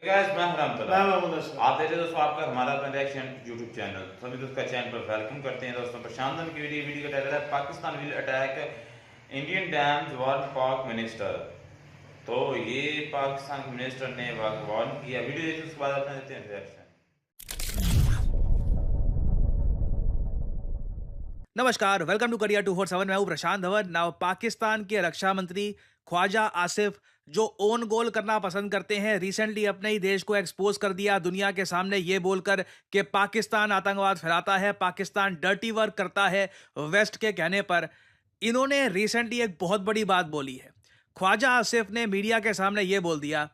Guys मैं रहमतुल्लाह मैं मोहम्मद अशरफ। आप देख रहे दोस्तों आपका हमारा अपना रिएक्शन यूट्यूब चैनल सभी दोस्तों का चैनल पर वेलकम करते हैं दोस्तों। प्रशांत की वीडियो का टाइटल है Pakistan will attack Indian dams warn Pak minister. तो ये पाकिस्तान के मिनिस्टर ने वार्न किया। वीडियो देखिए उसके बाद अपना देते हैं रिएक्शन। नमस्कार, वेलकम टू करियर 247। मैं हूं प्रशांत धवन। नाउ पाकिस्तान के रक्षा मंत्री ख्वाजा आसिफ जो ओन गोल करना पसंद करते हैं, रिसेंटली अपने ही देश को एक्सपोज कर दिया दुनिया के सामने ये बोलकर कि पाकिस्तान आतंकवाद फैलाता है, पाकिस्तान डर्टी वर्क करता है वेस्ट के कहने पर। इन्होंने रिसेंटली एक बहुत बड़ी बात बोली है। ख्वाजा आसिफ ने मीडिया के सामने ये बोल दिया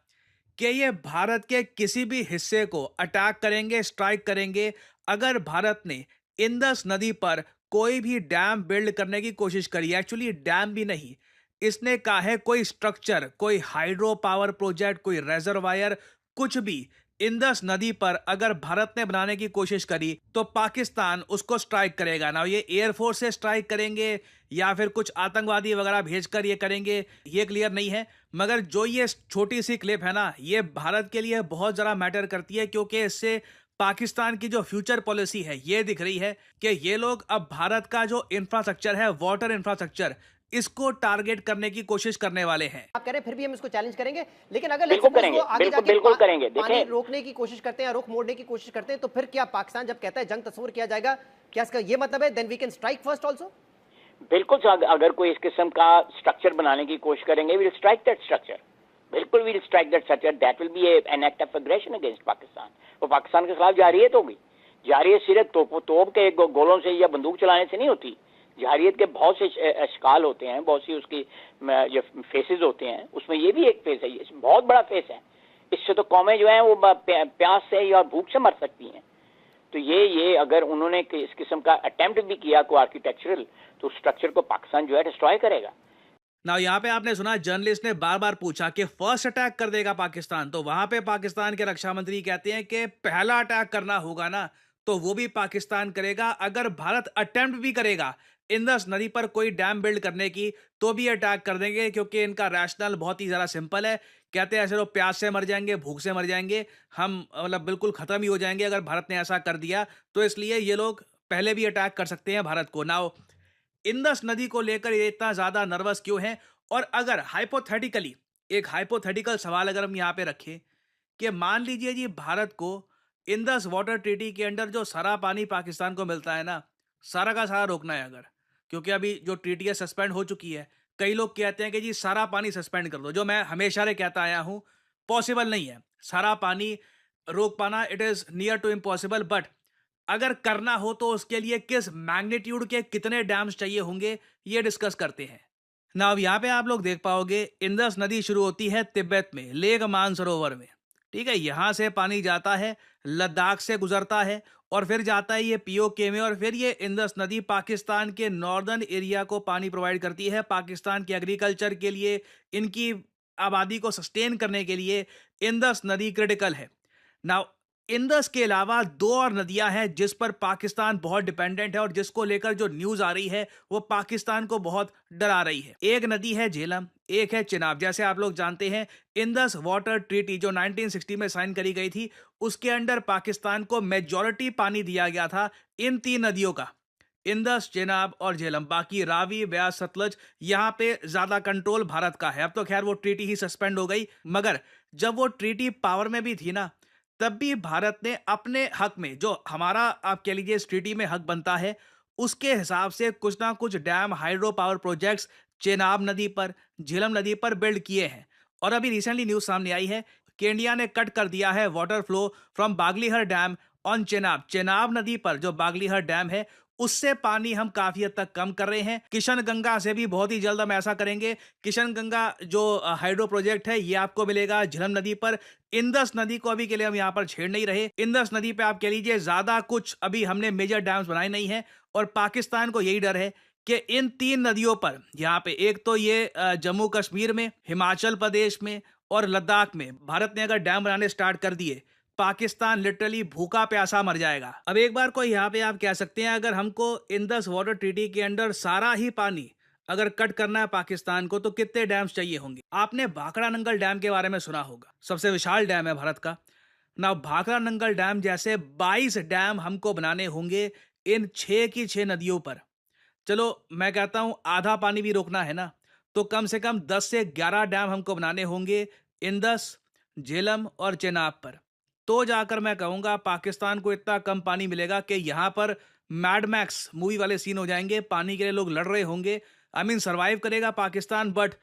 कि ये भारत के किसी भी हिस्से को अटैक करेंगे, स्ट्राइक करेंगे अगर भारत ने इंदस नदी पर कोई भी डैम बिल्ड करने की कोशिश करी। एक्चुअली डैम भी नहीं, इसने कहा है कोई स्ट्रक्चर, कोई हाइड्रो पावर प्रोजेक्ट, कोई रेजरवायर, कुछ भी इंदस नदी पर अगर भारत ने बनाने की कोशिश करी तो पाकिस्तान उसको स्ट्राइक करेगा। ना ये एयरफोर्स से स्ट्राइक करेंगे या फिर कुछ आतंकवादी वगैरह भेजकर ये करेंगे, ये क्लियर नहीं है। मगर जो ये छोटी सी क्लिप है ना, ये भारत के लिए बहुत ज़्यादा मैटर करती है, क्योंकि इससे पाकिस्तान की जो फ्यूचर पॉलिसी है ये दिख रही है कि ये लोग अब भारत का जो इंफ्रास्ट्रक्चर है, वाटर इंफ्रास्ट्रक्चर, इसको टारगेट करने की कोशिश करने वाले हैं। आप कह रहे हैं फिर भी हम इसको चैलेंज करेंगे, लेकिन अगर बिल्कुल करेंगे, आगे बिल्कुल जाके बिल्कुल करेंगे। पानी देखें, रोकने की कोशिश करते हैं या रुख मोड़ने की कोशिश करते हैं, तो फिर क्या पाकिस्तान जब कहता है जंग तस्वीर किया जाएगा, क्या इसका ये मतलब है then we can strike first also? बिल्कुल अगर कोई इस किस्म का स्ट्रक्चर बनाने की कोशिश करेंगे, we will strike that structure. बिल्कुल we will strike that structure. That will be an act of aggression against Pakistan. वो पाकिस्तान के खिलाफ जारियत होगी। जारियत सिर्फ तोप के गोलों से या बंदूक चलाने से नहीं होती। जारियत के बहुत से अशकाल होते हैं, बहुत सी उसकी जो फेसेस होते हैं, उसमें ये भी एक फेस है, ये बहुत बड़ा फेस है। इससे तो कौमें जो हैं वो प्यास से या भूख से मर सकती हैं। तो ये अगर उन्होंने इस किस्म का अटेम्प्ट भी किया को आर्किटेक्चरल, तो स्ट्रक्चर को पाकिस्तान जो है डिस्ट्रॉय करेगा। ना यहाँ पे आपने सुना, जर्नलिस्ट ने बार बार पूछा कि फर्स्ट अटैक कर देगा पाकिस्तान, तो वहां पे पाकिस्तान के रक्षा मंत्री कहते हैं कि पहला अटैक करना होगा ना तो वो भी पाकिस्तान करेगा। अगर भारत अटेम्प्ट भी करेगा इंदस नदी पर कोई डैम बिल्ड करने की तो भी अटैक कर देंगे, क्योंकि इनका रैशनल बहुत ही ज़्यादा सिंपल है। कहते हैं ऐसे लोग प्यास से मर जाएंगे, भूख से मर जाएंगे, हम मतलब बिल्कुल ख़त्म ही हो जाएंगे अगर भारत ने ऐसा कर दिया। तो इसलिए ये लोग पहले भी अटैक कर सकते हैं भारत को। नाउ इंदस नदी को लेकर ये इतना ज़्यादा नर्वस क्यों है? और अगर हाइपोथेटिकली, एक हाइपोथेटिकल सवाल अगर हम यहाँ पे रखें कि मान लीजिए जी भारत को इंदस वाटर ट्रीटी के अंडर जो सारा पानी पाकिस्तान को मिलता है ना, सारा का सारा रोकना है अगर, क्योंकि अभी जो ट्रीटी है सस्पेंड हो चुकी है। कई लोग कहते हैं कि जी सारा पानी सस्पेंड कर दो, जो मैं हमेशा से कहता आया हूँ पॉसिबल नहीं है सारा पानी रोक पाना, it is near to impossible. But अगर करना हो तो उसके लिए किस मैग्नीट्यूड के कितने डैम्स चाहिए होंगे, ये डिस्कस करते हैं ना। अब यहाँ पे आप लोग देख पाओगे इंदस नदी शुरू होती है तिब्बत में, लेक मानसरोवर में, ठीक है। यहाँ से पानी जाता है, लद्दाख से गुजरता है और फिर जाता है ये पीओके में, और फिर ये इंदस नदी पाकिस्तान के नॉर्दर्न एरिया को पानी प्रोवाइड करती है। पाकिस्तान के एग्रीकल्चर के लिए, इनकी आबादी को सस्टेन करने के लिए इंदस नदी क्रिटिकल है। नाउ इंदस के अलावा दो और नदियां हैं जिस पर पाकिस्तान बहुत डिपेंडेंट है और जिसको लेकर जो न्यूज आ रही है वो पाकिस्तान को बहुत डरा रही है। एक नदी है झेलम, एक है चिनाब। जैसे आप लोग जानते हैं इंदस वाटर ट्रीटी जो 1960 में साइन करी गई थी, उसके अंडर पाकिस्तान को मेजॉरिटी पानी दिया गया था इन तीन नदियों का, इंदस, चेनाब और झेलम। बाकी रावी, ब्यास, सतलज, यहाँ पे ज्यादा कंट्रोल भारत का है। अब तो खैर वो ट्रीटी ही सस्पेंड हो गई, मगर जब वो ट्रीटी पावर में भी थी ना, तब भी भारत ने अपने हक में, जो हमारा आप कह लीजिए इस ट्रीटी में हक बनता है, उसके हिसाब से कुछ ना कुछ dam, hydro power projects Chenab नदी पर, झेलम नदी पर बिल्ड किए हैं। और अभी रिसेंटली न्यूज सामने आई है कि इंडिया ने कट कर दिया है water flow from Baglihar dam on Chenab. Chenab नदी पर जो बागलीहर डैम है उससे पानी हम काफी हद तक कम कर रहे हैं। किशन गंगा से भी बहुत ही जल्द हम ऐसा करेंगे। किशन गंगा जो हाइड्रो प्रोजेक्ट है ये आपको मिलेगा झेलम नदी पर। इंदस नदी को अभी के लिए हम यहाँ पर छेड़ नहीं रहे। इंदस नदी पे आप कह लीजिए ज्यादा कुछ अभी हमने मेजर डैम्स बनाए नहीं है, और पाकिस्तान को यही डर है कि इन तीन नदियों पर, यहाँ पे एक तो ये जम्मू कश्मीर में, हिमाचल प्रदेश में और लद्दाख में भारत ने अगर डैम बनाने स्टार्ट कर दिए, पाकिस्तान लिटरली भूखा प्यासा मर जाएगा। अब एक बार को यहाँ पे आप कह सकते हैं अगर हमको इंदस वाटर ट्रीटी के अंडर सारा ही पानी अगर कट करना है पाकिस्तान को तो कितने डैम्स चाहिए होंगे। आपने भाखड़ा नंगल डैम के बारे में सुना होगा, सबसे विशाल डैम है भारत का ना। भाखड़ा नंगल डैम जैसे 22 डैम हमको बनाने होंगे इन 6 की 6 नदियों पर। चलो मैं कहता हूं आधा पानी भी रोकना है ना, तो कम से कम 10 से 11 डैम हमको बनाने होंगे इंदस, झेलम और चेनाब पर। तो जाकर मैं कहूंगा पाकिस्तान को इतना कम पानी मिलेगा कि यहां पर मैड मैक्स मूवी वाले सीन हो जाएंगे, पानी के लिए लोग लड़ रहे होंगे। आई मीन सर्वाइव करेगा Pakistan, but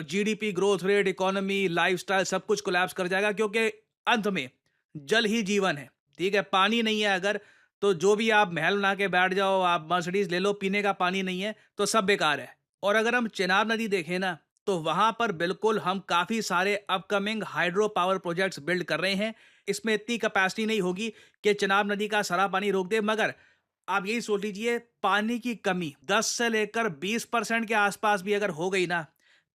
GDP growth rate, economy, lifestyle सब कुछ कोलैप्स कर जाएगा, क्योंकि अंत में जल ही जीवन है। ठीक है, पानी नहीं है अगर, तो जो भी आप महल बना के बैठ जाओ, आप मर्सिडीज ले लो, पीने का पानी नहीं है तो सब बेकार है। और अगर हम चेनाब नदी देखें ना, तो वहां पर बिल्कुल हम काफी सारे upcoming hydro power projects build कर रहे हैं। इसमें इतनी कैपेसिटी नहीं होगी कि चेनाब नदी का सारा पानी रोक दे, मगर आप यही सोच लीजिए पानी की कमी 10 से लेकर 20% के आसपास भी अगर हो गई ना,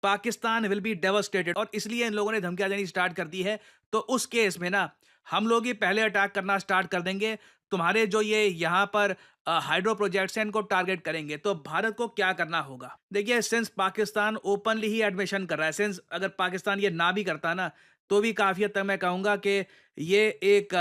पाकिस्तान विल बी डेवास्टेटेड। और इसलिए इन लोगों ने धमकियां देनी स्टार्ट कर दी है। तो उस केस में ना हम लोग ही पहले अटैक करना स्टार्ट कर देंगे, तुम्हारे जो ये यहाँ पर हाइड्रो प्रोजेक्ट्स हैं इनको टारगेट करेंगे। तो भारत को क्या करना होगा? देखिए, सिंस पाकिस्तान ओपनली ही एडमिशन कर रहा है, सिंस अगर पाकिस्तान ये ना भी करता ना, तो भी काफी हद तक मैं कहूंगा कि ये एक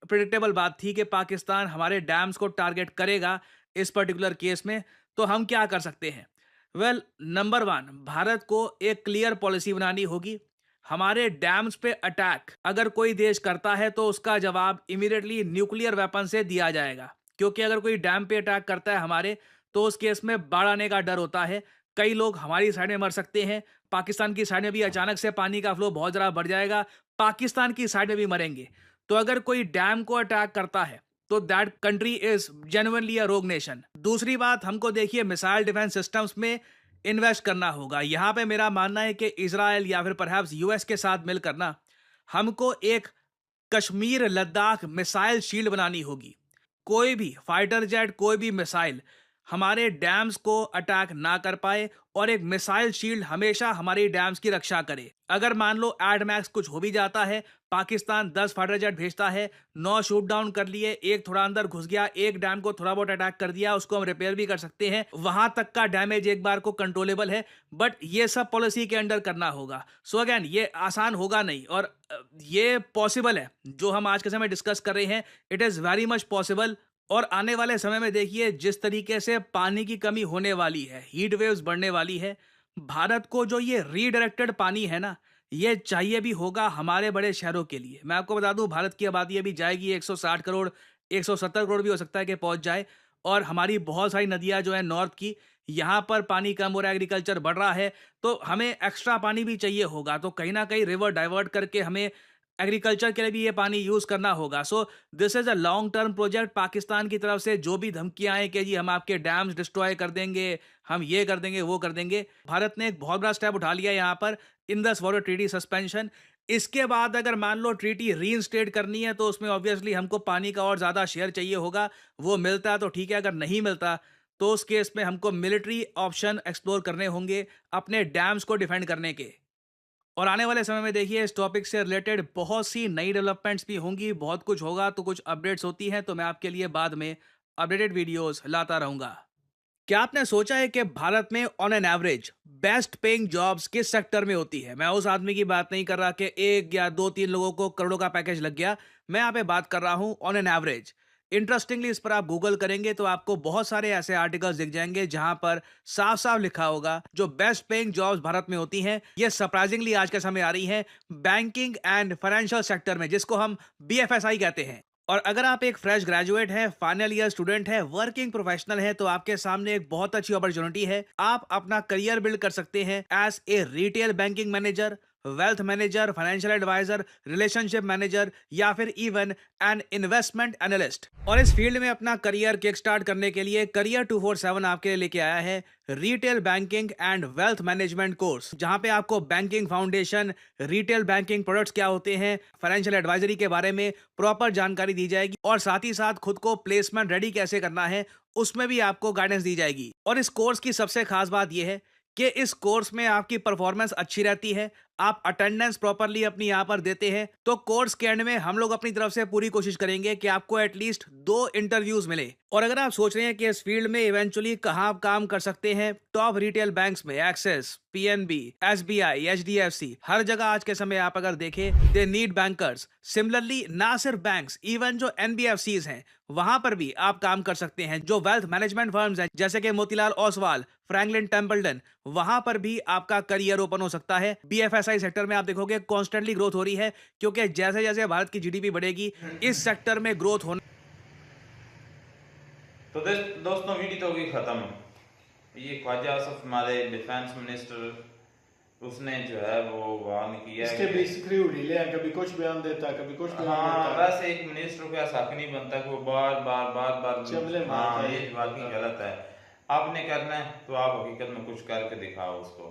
प्रिडिक्टेबल बात थी कि पाकिस्तान हमारे डैम्स को टारगेट करेगा इस पर्टिकुलर केस में। तो हम क्या कर सकते हैं? वेल, नंबर 1, भारत को एक क्लियर पॉलिसी बनानी होगी। हमारे डैम्स पे अटैक अगर कोई देश करता है तो उसका जवाब इमीडिएटली न्यूक्लियर वेपन से दिया जाएगा, क्योंकि अगर कोई डैम पे अटैक करता है हमारे, तो उस केस में बाढ़ आने का डर होता है। कई लोग हमारी साइड में मर सकते हैं, पाकिस्तान की साइड में भी अचानक से पानी का फ्लो बहुत ज़्यादा बढ़ जाएगा, पाकिस्तान की साइड में भी मरेंगे। तो अगर कोई डैम को अटैक करता है तो दैट कंट्री इज जेन्युइनली अ रोग नेशन। दूसरी बात, हमको देखिए मिसाइल डिफेंस सिस्टम्स में इन्वेस्ट करना होगा। यहां पे मेरा मानना है कि इजराइल या फिर परहैप्स यूएस के साथ मिलकर ना हमको एक कश्मीर लद्दाख मिसाइल शील्ड बनानी होगी। कोई भी फाइटर जेट, कोई भी मिसाइल हमारे डैम्स को अटैक ना कर पाए, और एक मिसाइल शील्ड हमेशा हमारी डैम्स की रक्षा करे। अगर मान लो एडमैक्स कुछ हो भी जाता है, पाकिस्तान 10 फाइटर जेट भेजता है, 9 शूट डाउन कर लिए, एक थोड़ा अंदर घुस गया, एक डैम को थोड़ा बहुत अटैक कर दिया, उसको हम रिपेयर भी कर सकते हैं, वहां तक का डैमेज एक बार को कंट्रोलेबल है। बट ये सब पॉलिसी के अंडर करना होगा। सो अगेन, ये आसान होगा नहीं, और ये पॉसिबल है जो हम आज के समय डिस्कस कर रहे हैं, it is very much possible. और आने वाले समय में देखिए जिस तरीके से पानी की कमी होने वाली है, हीट वेव्स बढ़ने वाली है, भारत को जो ये रीडायरेक्टेड पानी है ना, ये चाहिए भी होगा हमारे बड़े शहरों के लिए। मैं आपको बता दूं, भारत की आबादी अभी जाएगी 160 करोड़, 170 करोड़ भी हो सकता है कि पहुंच जाए। और हमारी बहुत सारी नदियां जो है नॉर्थ की, यहाँ पर पानी कम हो रहा है, एग्रीकल्चर बढ़ रहा है, तो हमें एक्स्ट्रा पानी भी चाहिए होगा। तो कहीं ना कहीं रिवर डाइवर्ट करके हमें एग्रीकल्चर के लिए भी ये पानी यूज करना होगा। So this is a long term project. Pakistan की तरफ से जो भी धमकियां आए कि जी हम आपके डैम्स डिस्ट्रॉय कर देंगे, हम ये कर देंगे, वो कर देंगे, भारत ने एक बहुत बड़ा स्टेप उठा लिया यहाँ पर, इंदस वाटर ट्रीटी सस्पेंशन। इसके बाद अगर मान लो ट्रीटी रीइंस्टेट करनी है, तो उसमें ऑब्वियसली हमको पानी का और ज्यादा शेयर चाहिए होगा। वो मिलता है तो ठीक है, अगर नहीं मिलता तो उस केस में हमको मिलिट्री ऑप्शन एक्सप्लोर करने होंगे अपने डैम्स को डिफेंड करने के। और आने वाले समय में देखिए इस टॉपिक से रिलेटेड बहुत सी नई डेवलपमेंट्स भी होंगी, बहुत कुछ होगा, तो कुछ अपडेट्स होती हैं तो मैं आपके लिए बाद में अपडेटेड वीडियोस लाता रहूंगा। क्या आपने सोचा है कि भारत में on an average best paying jobs किस सेक्टर में होती है? मैं उस आदमी की बात नहीं कर रहा कि एक या दो तीन लोगों को करोड़ों का पैकेज लग गया, मैं यहाँ पे बात कर रहा हूं ऑन एन एवरेज। इंटरेस्टिंगली इस पर आप गूगल करेंगे तो आपको बहुत सारे ऐसे आर्टिकल्स दिख जाएंगे जहां पर साफ साफ लिखा होगा जो बेस्ट पेइंग जॉब्स भारत में होती हैं, ये सरप्राइजिंगली आज के समय आ रही हैं बैंकिंग एंड फाइनेंशियल सेक्टर में, जिसको हम बीएफएसआई कहते हैं। और अगर आप एक फ्रेश ग्रेजुएट है, फाइनल ईयर स्टूडेंट है, वर्किंग प्रोफेशनल है, तो आपके सामने एक बहुत अच्छी अपॉर्चुनिटी है। आप अपना करियर बिल्ड कर सकते हैं as a retail banking manager, wealth manager, financial advisor, relationship manager, या फिर इवन एन इन्वेस्टमेंट एनालिस्ट। और इस फील्ड में अपना करियर किक स्टार्ट करने के लिए करियर 247 आपके लिए लेके आया है retail banking and wealth management course, जहां पे आपको banking foundation, retail banking products क्या होते हैं, फाइनेंशियल एडवाइजरी के बारे में प्रॉपर जानकारी दी जाएगी, और साथ ही साथ खुद को प्लेसमेंट रेडी कैसे करना है उसमें भी आपको गाइडेंस दी जाएगी। और इस कोर्स की सबसे खास बात यह है कि इस कोर्स में आपकी परफॉर्मेंस अच्छी रहती है, आप अटेंडेंस प्रॉपरली अपनी यहाँ पर देते हैं, तो कोर्स के एंड में हम लोग अपनी तरफ से पूरी कोशिश करेंगे कि आपको एटलीस्ट 2 इंटरव्यूज मिले। और अगर आप सोच रहे हैं कि इस फील्ड में इवेंचुअली कहाँ आप काम कर सकते हैं, टॉप रिटेल बैंक्स में एक्सिस, पीएनबी, एसबीआई, एचडीएफसी, हर जगह आज के समय आप अगर देखें दे नीड बैंकर्स। सिमिलरली ना सिर्फ बैंक्स, इवन जो एनबीएफसीज हैं वहां पर भी आप काम कर सकते हैं। जो वेल्थ मैनेजमेंट फर्म्स हैं जैसे कि मोतीलाल ओसवाल, फ्रैंकलिन टेम्पल्टन, वहां पर भी आपका करियर ओपन हो सकता है। बीएफएसआई सेक्टर में आप देखोगे कॉन्स्टेंटली ग्रोथ हो रही है, क्योंकि जैसे जैसे भारत की जीडीपी बढ़ेगी इस सेक्टर में ग्रोथ होना। तो दोस्तों वीडियो तो होगी खत्म। ये ख्वाजा आसफ हमारे डिफेंस मिनिस्टर, उसने जो है वो वार्न किया इसके भी स्क्रू ढीले हैं, कभी कुछ बयान देता कभी कुछ बयान हाँ, देता। वैसे एक मिनिस्टर को ऐसा हक नहीं बनता कि वो बार बार चमले हाँ, मारता है। ये वाकई गलत है। आपने करना है तो आप हकीकत में कुछ करके दिखाओ उसको।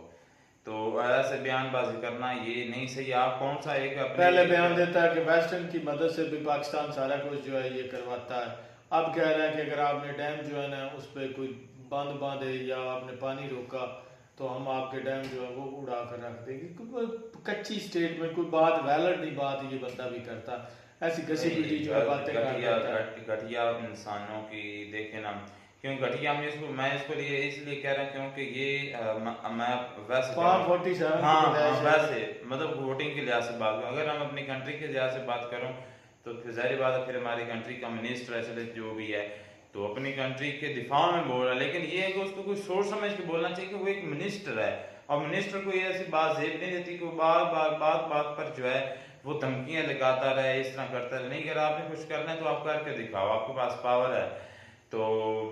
तो ऐसे बयानबाजी करना ये नहीं सही। आप कौन सा एक पहले बयान देता है कि वेस्टर्न की मदद से भी पाकिस्तान सारा कुछ जो है ये करवाता है। अब कह रहा है कि अगर आपने डैम जो है ना उस पर कोई बंद बांधे या आपने पानी रोका तो हम आपके डैम जो है वो उड़ा कर रख देंगे। कच्ची स्टेट में कोई बात वैलिड नहीं बात ये बंदा भी करता, ऐसी घसी पीटी जो है बातें घटिया इंसानों की देखे ना। क्यों घटिया? मैं इसको लिए इसलिए कह रहा हूँ क्योंकि ये मैं वैसे वैसे मतलब वोटिंग के लिहाज से बात करूँ, अगर हम अपनी कंट्री के लिहाज से बात करूँ तो फिर जाहिर बात है फिर हमारी कंट्री का मिनिस्टर ऐसे जो भी है तो अपनी कंट्री के दिफा में बोल रहा है। लेकिन ये है कि उसको कोई सोच समझ के बोलना चाहिए कि वो एक मिनिस्टर है, और मिनिस्टर को ये ऐसी बात जेब नहीं देती कि बार बात पर जो है वो धमकियां लगाता रहे, इस तरह करता रहे। नहीं, अगर आपने कुछ करना है तो आप करके दिखाओ, आपके पास पावर है। तो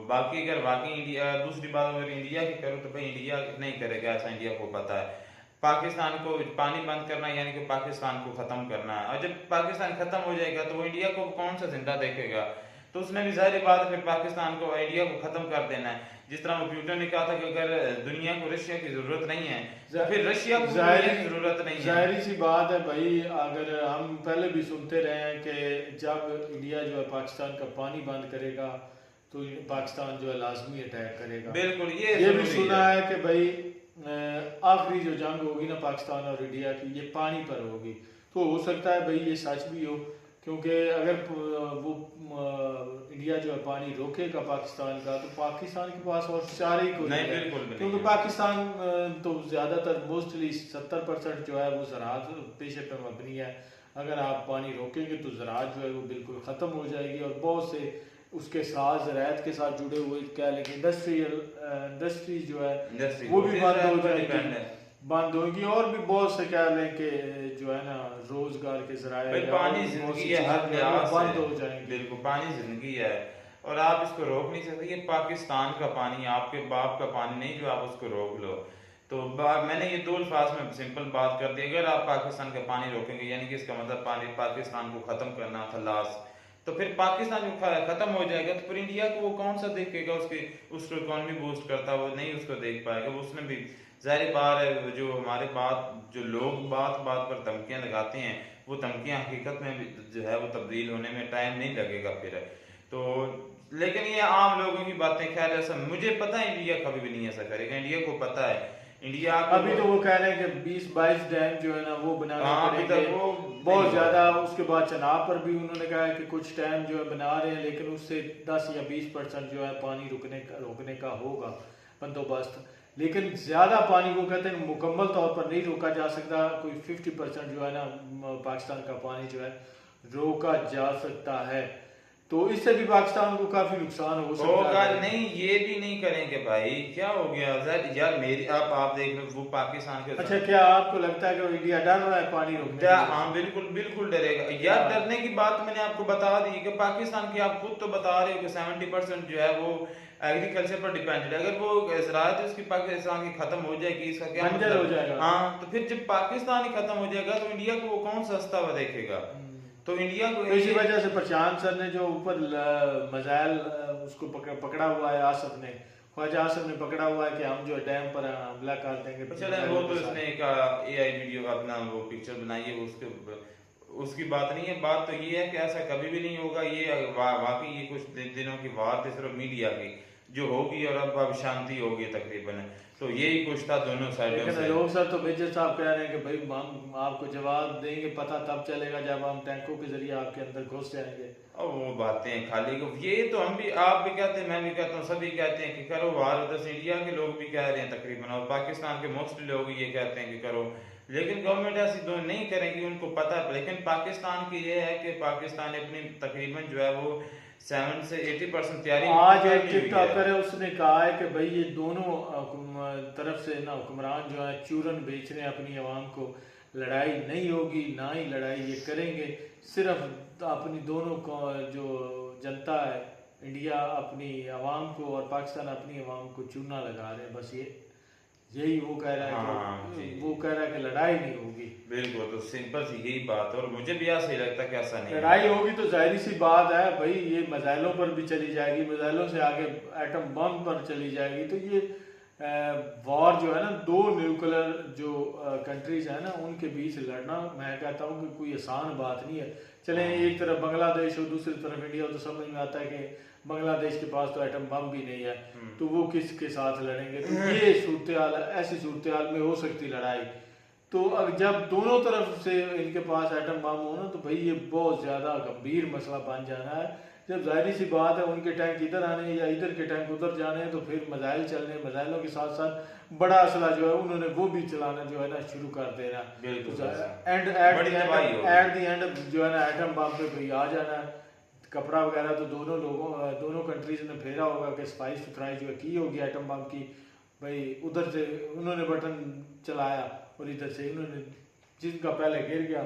बाकी अगर बाकी इंडिया, दूसरी बात अगर इंडिया की करूँ तो भाई इंडिया नहीं करेगा ऐसा, इंडिया को पता है। पाकिस्तान को पानी बंद करना यानी कि पाकिस्तान को खत्म करना है, और जब पाकिस्तान खत्म हो जाएगा तो वो इंडिया को कौन सा जिंदा देखेगा? तो उसने भी जाहिर बात है फिर पाकिस्तान को, इंडिया को खत्म कर देना है। जिस तरह वो प्यूटन ने कहा था कि अगर दुनिया को रशिया की जरूरत नहीं है तो फिर रशिया को जरूरत नहीं है। जाहिर सी बात है भाई, अगर हम पहले भी सुनते रहे हैं कि जब इंडिया जो है पाकिस्तान का पानी बंद करेगा तो पाकिस्तान जो है लाजमी अटैक करेगा। बिल्कुल, ये भी सुना है कि भाई आखिरी जो जंग होगी ना पाकिस्तान और इंडिया की ये पानी पर होगी। तो हो सकता है भाई ये सच भी हो, क्योंकि अगर वो इंडिया जो है पानी रोकेगा पाकिस्तान का तो पाकिस्तान के पास और चारे को नहीं, बिल्कुल क्योंकि पाकिस्तान तो ज़्यादातर मोस्टली 70% जो है वो ज़राअत पेशे पर मबनी है। अगर आप पानी रोकेंगे तो ज़राअत जो है वो बिल्कुल ख़त्म हो जाएगी, और बहुत से उसके साथ ज़राअत के साथ जुड़े हुए क्या लेकिन इंडस्ट्री जो है वो भी बंद होगी, और भी बहुत से क्या लें कि जो है ना रोजगार के जराए पानी जिंदगी है, हर लिहाज बंद हो जाएंगे। बिल्कुल, पानी जिंदगी है और आप इसको रोक नहीं सकते। ये पाकिस्तान का पानी, आपके बाप का पानी नहीं जो आप उसको रोक लो। तो मैंने ये 2 अल्फाज में सिंपल बात कर दी, अगर आप पाकिस्तान का पानी रोकेंगे यानी कि इसका मतलब पानी पाकिस्तान को खत्म करना खलास, तो फिर पाकिस्तान जो खत्म हो जाएगा तो फिर इंडिया को वो कौन सा देखेगा? उसको इकोनॉमी बूस्ट करता वो नहीं उसको देख पाएगा। वो उसने भी जाहिर बात है जो हमारे जो लोग बात पर धमकियां लगाते हैं वो धमकियां हकीकत में भी जो है वो तब्दील होने में टाइम नहीं लगेगा फिर। तो लेकिन ये आम लोगों की बातें, खैर ऐसा मुझे पता है इंडिया कभी भी नहीं ऐसा करेगा, इंडिया को पता है। इंडिया अभी तो वो कह रहे हैं कि 20-22 डैम जो है ना वो बनाने पड़ेंगे, वो बहुत ज्यादा। उसके बाद चनाब पर भी उन्होंने कहा है कि कुछ डैम जो है बना रहे हैं, लेकिन उससे 10 या 20% जो है पानी रोकने का होगा बंदोबस्त। लेकिन ज्यादा पानी को कहते हैं मुकम्मल तौर पर नहीं रोका जा सकता, कोई 50% जो है ना पाकिस्तान का पानी जो है रोका जा सकता है। तो इससे भी पाकिस्तान को काफी नुकसान हो सकता है। नहीं, ये भी नहीं करेंगे भाई, क्या हो गया यार मेरी आप देख लो वो पाकिस्तान के। अच्छा, क्या आपको लगता है कि इंडिया डर रहा है पानी रोकने? हाँ बिल्कुल डरेगा यार। डरने की बात मैंने आपको बता दी कि पाकिस्तान की आप खुद तो बता रहे हो कि 70% जो है वो एग्रीकल्चर पर डिपेंडेड है। अगर वो ज़राअत उसकी पाकिस्तान की खत्म हो जाएगी, इसका क्या मतलब हो जाएगा? हाँ, तो फिर जब पाकिस्तान ही खत्म हो जाएगा तो इंडिया को वो कौन सस्ता हुआ देखेगा? तो इंडिया को इसी वजह से प्रशांत सर ने जो ऊपर मजाइल उसको पकड़ा हुआ है, आसफ ने, ख्वाजा आसफ ने पकड़ा हुआ है कि हम जो डैम पर हमला कर देंगे। चले वो तो इसने एक AI वीडियो अपना वो पिक्चर बनाई है, उसकी बात नहीं है। बात तो ये है कि ऐसा कभी भी नहीं होगा। ये वाकई ये कुछ दिनों की बात है सिर्फ मीडिया की, जो होगी और अब शांति होगी तकरीबन। तो यही कुछ था दोनों साइडों लेकिन से। लोग सर तो मेजर साहब कह रहे हैं कि भाई हम आपको जवाब देंगे, पता तब चलेगा जब हम टैंकों के जरिए आपके अंदर घुस जाएंगे। और वो बातें खाली को, ये तो हम भी, आप भी कहते हैं, मैं भी कहता हूँ, सभी कहते हैं कि करो वार। उधर से इंडिया के लोग भी कह रहे हैं तकरीबन, और पाकिस्तान के मोस्टली लोग ये कहते हैं कि करो, लेकिन गवर्नमेंट ऐसी दो नहीं करेगी, उनको पता है। लेकिन पाकिस्तान की ये है कि पाकिस्तान अपनी तकरीबन जो है वो 7 से 80% तैयारी आज एक की हुई टिकटॉकर है। है, उसने कहा है कि भाई ये दोनों तरफ से ना हुक्मरान जो है चूरन बेच रहे हैं अपनी आवाम को, लड़ाई नहीं होगी, ना ही लड़ाई ये करेंगे, सिर्फ अपनी दोनों को जो जनता है इंडिया अपनी आवाम को और पाकिस्तान अपनी आवाम को चूना लगा रहे हैं, बस यही वो कह रहा है हाँ, कि जी। वो कह रहा है कि लड़ाई नहीं होगी। बिल्कुल, तो सिंपल सी यही बात है, और मुझे भी ऐसा ही लगता है कि ऐसा नहीं लड़ाई होगी तो जाहिर सी बात है भाई ये मिसाइलों पर भी चली जाएगी, मिसाइलों से आगे एटम बम पर चली जाएगी। तो ये वॉर जो है ना, दो न्यूक्लियर जो कंट्रीज है ना उनके बीच लड़ना, मैं कहता हूँ कि कोई आसान बात नहीं है। चले एक तरफ बांग्लादेश और दूसरी तरफ इंडिया हो तो समझ में आता है कि बांग्लादेश के पास तो एटम बम भी नहीं है, तो वो किसके साथ लड़ेंगे। तो ये सूरत हाल, ऐसी सूरत हाल में हो सकती लड़ाई। तो अब जब दोनों तरफ से इनके पास एटम बम हो ना, तो भाई ये बहुत ज़्यादा गंभीर मसला बन जाना है। जब जाहिर सी बात है उनके टैंक इधर आने या इधर के टैंक उधर जाने हैं, तो फिर मिसाइल चलने, मिसाइलों के साथ साथ बड़ा असला जो है उन्होंने वो भी चलाना जो है ना शुरू कर देना। बिल्कुल एंड बड़ी तबाही होगी। एट द एंड जो है ना एटम बम पे भाई आ जाना है। कपड़ा वगैरह तो दोनों कंट्रीज ने फेरा होगा कि सफाई सुथराई जो है की होगी एटम बम की। भाई उधर से उन्होंने बटन चलाया और इधर से उन्होंने, जिनका पहले गिर गया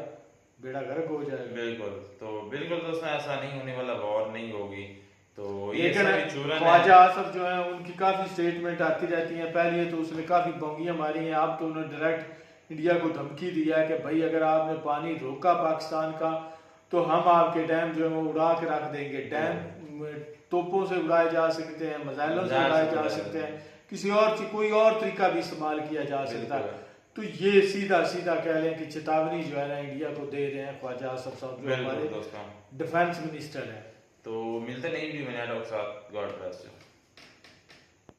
बेड़ा गर्क हो जाएगा। बिल्कुल, तो बिल्कुल दोस्तों ऐसा नहीं होने वाला, वॉर नहीं होगी। तो ये लेकिन सभी चूरन है। ख्वाजा आसफ जो है उनकी काफ़ी स्टेटमेंट आती रहती हैं। पहले तो उसने काफ़ी बोंगियां मारी हैं, अब तो उन्होंने डायरेक्ट इंडिया को धमकी दिया है कि भाई अगर आपने पानी रोका पाकिस्तान का तो हम आपके डैम जो है वो उड़ा के रख देंगे। डैम तोपों से उड़ाए जा सकते हैं, मिसाइलों से उड़ाए जा सकते हैं, किसी और कोई और तरीका भी इस्तेमाल किया जा सकता है। तो ये सीधा सीधा कह लें कि चेतावनी जो है ना इंडिया को दे रहे हैं ख्वाजा आसफ साहब जो हमारे दोस्तों डिफेंस मिनिस्टर है। तो मिलते नहीं वीडियो में नए लोग साथ। God bless you.